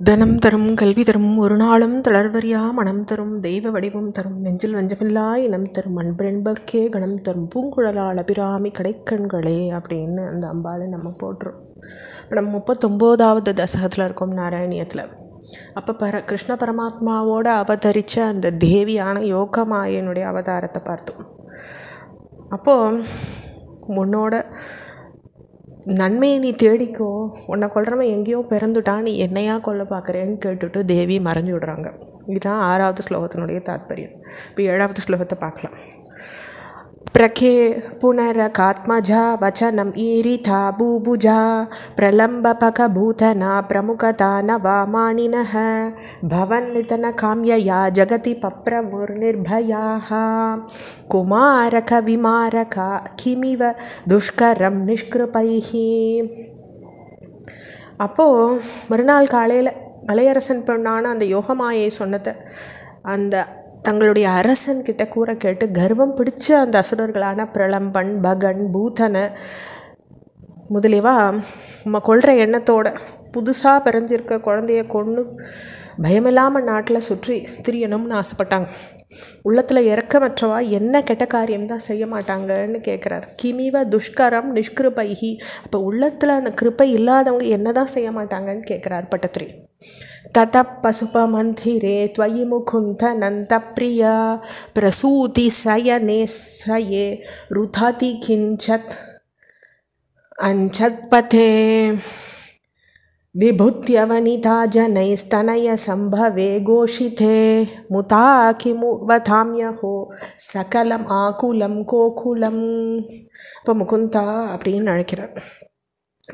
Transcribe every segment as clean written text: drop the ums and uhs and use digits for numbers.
தனம் தரும் கல்வி தரும் ஒரு நாளும் தளர்வறியா மனம் தரும் தெய்வ வடிவம் தரும் நெஞ்சில் வஞ்சமில்லா இனம் தரும் அன்பென்பர்க்கே கணம் தரும் பூங்குழலால் அபிராமி கடைக்கண்களே அப்படின்னு அந்த அம்பாளை நம்ம போட்டுரும். இப்போ நம்ம 39வது தசகத்தில் இருக்கோம், நாராயணியத்தில். அப்போ கிருஷ்ண பரமாத்மாவோடு அவதரித்த அந்த தேவியான யோகமாயனுடைய அவதாரத்தை பார்த்தோம். அப்போது உன்னோட நன்மையை நீ தேடிக்கோ, உன்னை கொள்றவன் எங்கேயோ பிறந்துட்டான், நீ என்னையா கொல்ல பார்க்குறேன்னு கேட்டுட்டு தேவி மறைஞ்சு விடுறாங்க. இதுதான் 6வது ஸ்லோகத்தினுடைய தாத்பரியம். இப்போ 7வது ஸ்லோகத்தை பார்க்கலாம். பிரகே புனரகாத்மஜா வச்சனம் ஈரிதா பூபுஜா பிரலம்பபக பூதனா பிரமுகதா நவாமானினஹ பவன்னிதன காம்யயா ஜகதி பப்ரமுர்நிர்பயாஹ குமாரக விமாரகா கிமிவ துஷ்கரம் நிஷ்கிருபைஹி. அப்போது மறுநாள் காலையில் மலையரசன் பெண்ணான அந்த யோகமாயை சொன்னதை அந்த தங்களுடைய அரசன்கிட்ட கூற கேட்டு கர்வம் பிடிச்ச அந்த அசுரர்களான பிரலம்பன், பகன், பூதனை முதலியவா நம்ம கொள்கிற எண்ணத்தோட புதுசாக பிறந்திருக்க குழந்தைய கொன்று பயமில்லாமல் நாட்டில் சுற்றி திரியணும்னு ஆசைப்பட்டாங்க. உள்ளத்தில் இறக்கமற்றவா என்ன கெட்ட காரியம்தான் செய்ய மாட்டாங்கன்னு கேட்குறாரு. கிமிவ துஷ்கரம் நிஷ்கிருபைஹி. அப்போ உள்ளத்தில் அந்த கிருப்பை இல்லாதவங்க என்ன தான் செய்ய மாட்டாங்கன்னு கேட்குறார் பட்டத்திரி. தத பசுபமந்திரே த்வயி முகுந்த நந்த பிரியா பிரசூதி சயனே சயே ருததி கிஞ்சத் அஞ்சத் பதே விபுத்யவனிதா ஜனைஸ்தனய சம்பவே கோஷிதே முதா கிமு வதாம்யஹோ சகலம் ஆகுலம் கோகுலம். இப்போ முகுந்தா அப்படின்னு அழைக்கிறார்.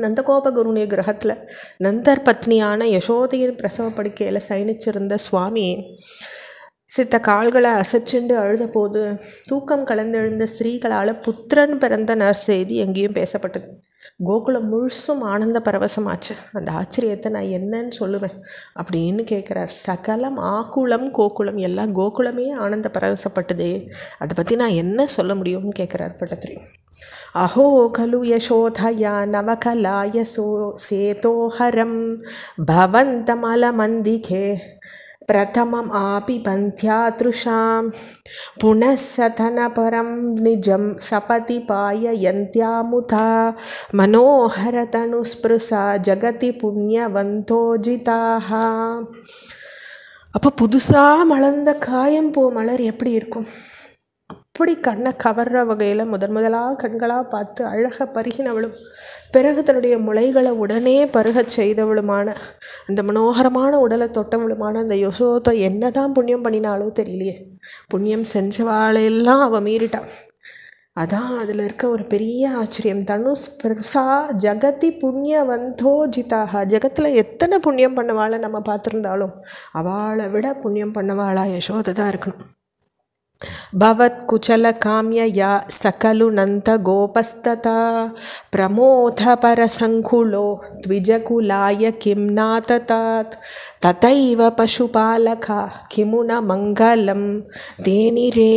நந்தகோபகுருடைய கிரகத்தில் நந்தர் பத்னியான யசோதையின் பிரசவ படுக்கையில் சயனிச்சிருந்த சுவாமி சித்த கால்களை அசைச்சுண்டு அழுத போது தூக்கம் கலந்தெழுந்த ஸ்திரீகளால் புத்திரன் பிறந்த நற்செய்தி எங்கேயும் பேசப்பட்டது. கோகுலம் முழுசும் ஆனந்த பரவசமாச்சு. அந்த ஆச்சரியத்தை நான் என்னன்னு சொல்லுவேன் அப்படின்னு கேட்குறார். சகலம் ஆகுலம் கோகுலம், எல்லாம் கோகுலமே ஆனந்த பரவசப்பட்டதே, அதை பற்றி நான் என்ன சொல்ல முடியும்னு கேட்குறார் பட்டத்திரி. அஹோ கலு யசோதயா நவகலாய சேதோஹரம் பவந்தமலமந்திகே பிரதமம் ஆபி பந்தியாத்ருஷாம் புனசதனபரம் நிஜம் சபதி பாயயந்த்யாமுதா மனோஹரதனுஸ்பிருசா ஜகதி புண்ணியவந்தோஜிதாக. அப்போ புதுசாக மலர்ந்த காயம் பூ மலர் எப்படி இருக்கும்? அப்படி கண்ணை கவர்ற வகையில் முதலாக கண்களாக பார்த்து அழகாக பருகினவளும் பிறகு தன்னுடைய முளைகளை உடனே பருகச் செய்தவளுமான அந்த மனோகரமான உடலை தொட்டவளுமான அந்த யசோதை என்ன தான் புண்ணியம் பண்ணினாலோ தெரியலையே, புண்ணியம் செஞ்சவாளையெல்லாம் அவள் மீறிட்டான். அதான் அதில் இருக்க ஒரு பெரிய ஆச்சரியம். தனுஸ்பிருசா ஜகதி புண்ணியவந்தோஜிதாக. ஜகத்தில் எத்தனை புண்ணியம் பண்ணவாளை நம்ம பார்த்துருந்தாலும் அவளை விட புண்ணியம் பண்ணவாளா யசோதை தான் இருக்கணும். பவத் குச்சல காமியயா சகலு நந்த கோபஸ்ததா பிரமோத பரசங்குலோ த்விஜகுலாய கிம் நாததாத் ததைவ பசுபாலகா கிமுன மங்களம் தேனிரே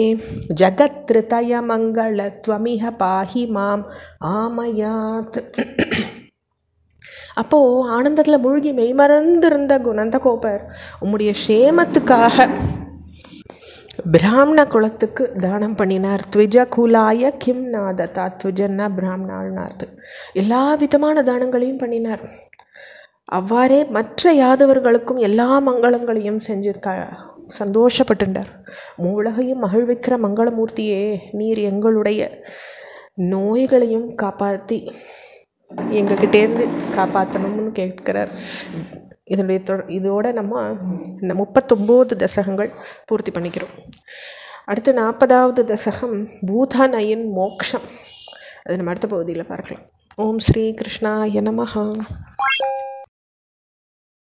ஜகத்ருதய மங்கள த்வமிஹ பாஹி மாம் ஆமயாத். அப்போது ஆனந்தத்தில் மூழ்கி மெய்மறந்திருந்த நந்தகோபர் உம்முடைய க்ஷேமத்துக்காக பிராமண குலத்துக்கு தானம் பண்ணினார். த்விஜ குலாய கிம் நாததா. த்விஜன்னா பிராமணாள்னார்த்து. எல்லா விதமான தானங்களையும் பண்ணினார். அவ்வாறே மற்ற யாதவர்களுக்கும் எல்லா மங்களங்களையும் செஞ்சு சந்தோஷப்பட்டுட்டார். மூலகையும் மகிழ்விக்கிற மங்களமூர்த்தியே, நீர் எங்களுடைய நோய்களையும் காப்பாற்றி எங்ககிட்டேருந்து காப்பாற்றணும்னு கேட்கிறார். இதோட நம்ம இந்த 39 தசகங்கள் பூர்த்தி பண்ணிக்கிறோம். அடுத்து 40வது தசகம் பூதனையின் மோக்ஷம். அது நம்ம அடுத்த பகுதியில் பார்க்கலாம். ஓம் ஸ்ரீ கிருஷ்ணாய நமஹ.